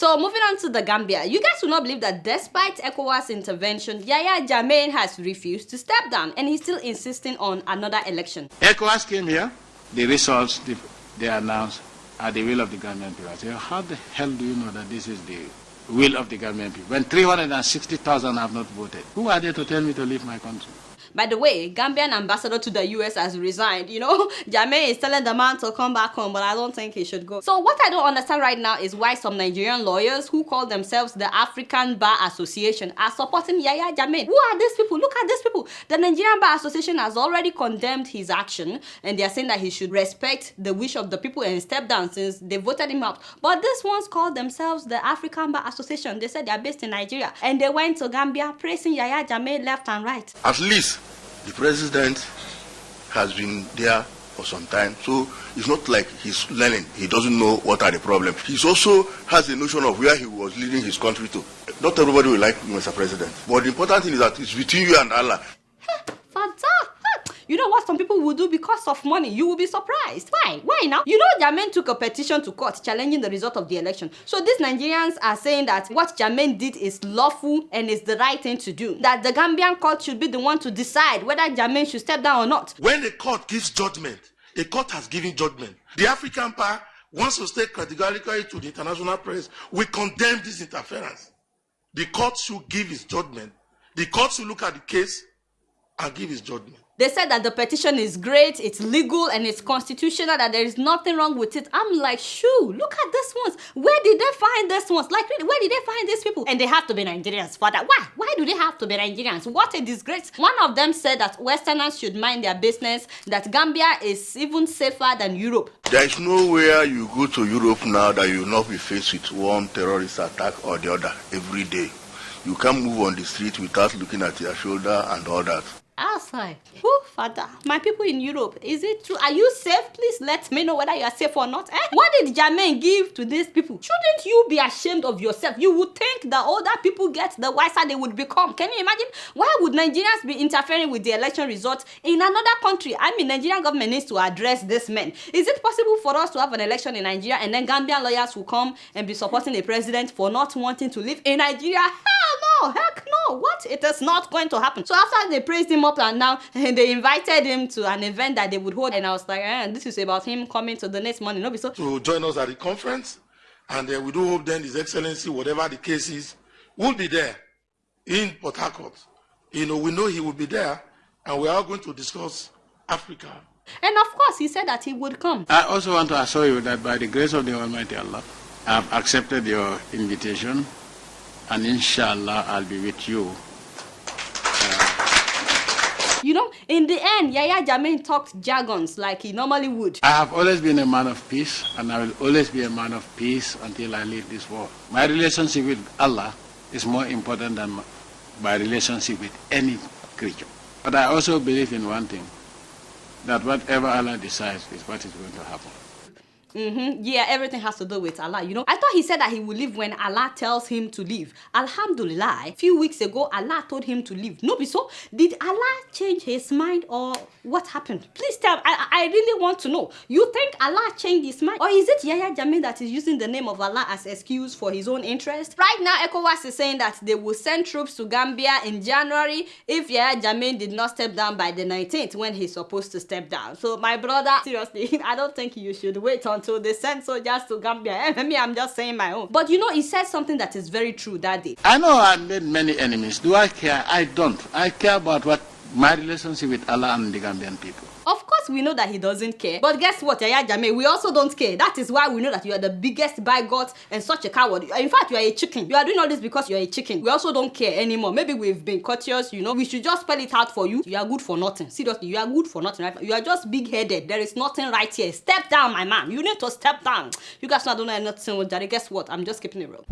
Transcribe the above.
So moving on to the Gambia, you guys will not believe that despite ECOWAS intervention, Yahya Jammeh has refused to step down and he's still insisting on another election. ECOWAS came here, the results they announced are the will of the Gambian people. I say, how the hell do you know that this is the will of the Gambian people when 360,000 have not voted? Who are they to tell me to leave my country? By the way, Gambian ambassador to the US has resigned. You know, Jammeh is telling the man to come back home, but I don't think he should go. So what I don't understand right now is why some Nigerian lawyers who call themselves the African Bar Association are supporting Yahya Jammeh. Who are these people? Look at these people. The Nigerian Bar Association has already condemned his action, and they are saying that he should respect the wish of the people and step down since they voted him out. But these ones call themselves the African Bar Association. They said they are based in Nigeria, and they went to Gambia praising Yahya Jammeh left and right. At least the president has been there for some time, so it's not like he's learning. He doesn't know what are the problems. He also has a notion of where he was leading his country to. Not everybody will like Mr. President, but the important thing is that it's between you and Allah. Fantastic. You know what some people will do because of money? You will be surprised. Why? Why now? You know, Jammeh took a petition to court challenging the result of the election. So these Nigerians are saying that what Jammeh did is lawful and is the right thing to do. That the Gambian court should be the one to decide whether Jammeh should step down or not. When the court gives judgment, the court has given judgment. The African Bar wants to state categorically to the international press, we condemn this interference. The court should give its judgment. The court should look at the case and give its judgment. They said that the petition is great, it's legal, and it's constitutional, that there is nothing wrong with it. I'm like, shoo, look at these ones. Where did they find these ones? Like, really, where did they find these people? And they have to be Nigerians for that. Why? Why do they have to be Nigerians? What a disgrace. One of them said that Westerners should mind their business, that Gambia is even safer than Europe. There is nowhere you go to Europe now that you will not be faced with one terrorist attack or the other every day. You can't move on the street without looking at your shoulder and all that. Outside. Oh, Father, my people in Europe, is it true? Are you safe? Please let me know whether you are safe or not. What did Jammeh give to these people? Shouldn't you be ashamed of yourself? You would think the older people get, the wiser they would become. Can you imagine? Why would Nigerians be interfering with the election results in another country? I mean, Nigerian government needs to address this man. Is it possible for us to have an election in Nigeria and then Gambian lawyers will come and be supporting a president for not wanting to live in Nigeria? Hell no! Heck no! What? It is not going to happen. So after they praised him up and down, and they invited him to an event that they would hold, and I was like, this is about him coming to the next morning. No, so to join us at the conference, and we do hope then His Excellency, whatever the case is, will be there in Port Harcourt. You know, we know he will be there, and we are going to discuss Africa. And of course, he said that he would come. I also want to assure you that by the grace of the Almighty Allah, I have accepted your invitation, and inshallah, I'll be with you. You know, in the end, Yahya Jammeh talked jargons like he normally would. I have always been a man of peace, and I will always be a man of peace until I leave this world. My relationship with Allah is more important than my relationship with any creature. But I also believe in one thing, that whatever Allah decides is what is going to happen. Yeah, everything has to do with Allah, you know. I thought he said that he will leave when Allah tells him to leave. Alhamdulillah, a few weeks ago, Allah told him to leave. No, so did Allah change his mind or what happened? Please tell me. I really want to know. You think Allah changed his mind? Or is it Yahya Jammeh that is using the name of Allah as excuse for his own interest? Right now, ECOWAS is saying that they will send troops to Gambia in January if Yahya Jammeh did not step down by the 19th when he's supposed to step down. So my brother, seriously, I don't think you should wait until they send soldiers to Gambia. Me, I'm just saying my own. But you know, he said something that is very true that day. I know I made many enemies. Do I care? I don't. I care about what my relationship with Allah and the Gambian people. Of course, we know that he doesn't care. But guess what, Yahya Jammeh, we also don't care. That is why we know that you are the biggest bigot and such a coward. In fact, you are a chicken. You are doing all this because you are a chicken. We also don't care anymore. Maybe we've been courteous, you know. We should just spell it out for you. You are good for nothing. Seriously, you are good for nothing. Right? You are just big-headed. There is nothing right here. Step down, my man. You need to step down. You guys not doing nothing with that. Guess what? I'm just keeping it real.